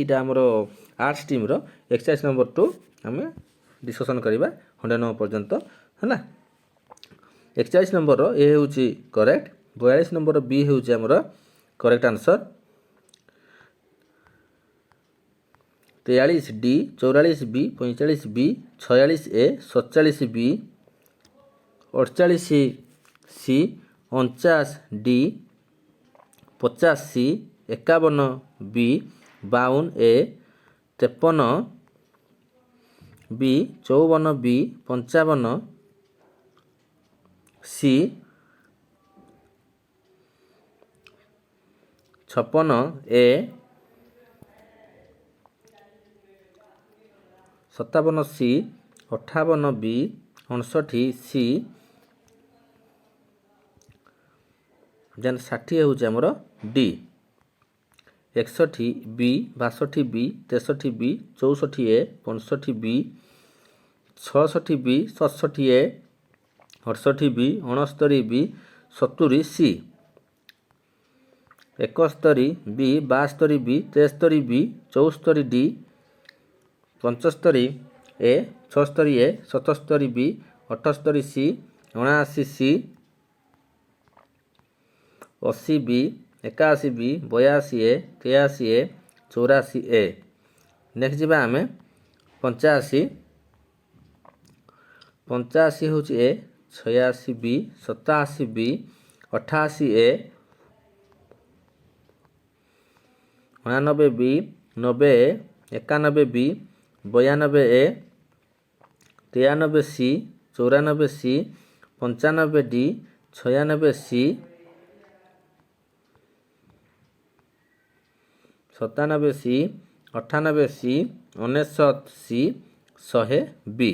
एटा हमरो arts team रो exercise number 2 हमें discussion करिबा 109 पर्यंत हला। एक्सरसाइज नंबर रो ए होची करेक्ट, 42 नंबर रो बी होची हमरो correct answer, 43 D, 44 B, 45 B, 46 A, 47 B, 48 C, 49 D, 50 C, 51 B, 52 A, 53 B, 54 B, 55 C, 56 A, 57 C, 58 B, 59 C, then 60 होची हमर D, 61 B, 62 B, 63 B, 64 A, 65 B, 66 B, 67 A, 68 B, 69 B, 70 C, 71 B, 72 B, 73 B, 74 D, 75 A, 76 A, 77 B, 78 C, 79 C, 80 B, 81 B, 82 A, 83 A, 84 A. Next जीवा आमे 85, 85 होची ए, 86 B, 87 B, 88 ए, 89 B, 90 ए, 91 B, 92 ए, 93 सी, 94 सी, 95 D, 96 सी, 97 सी, 98 सी, 99 सी, 100 B.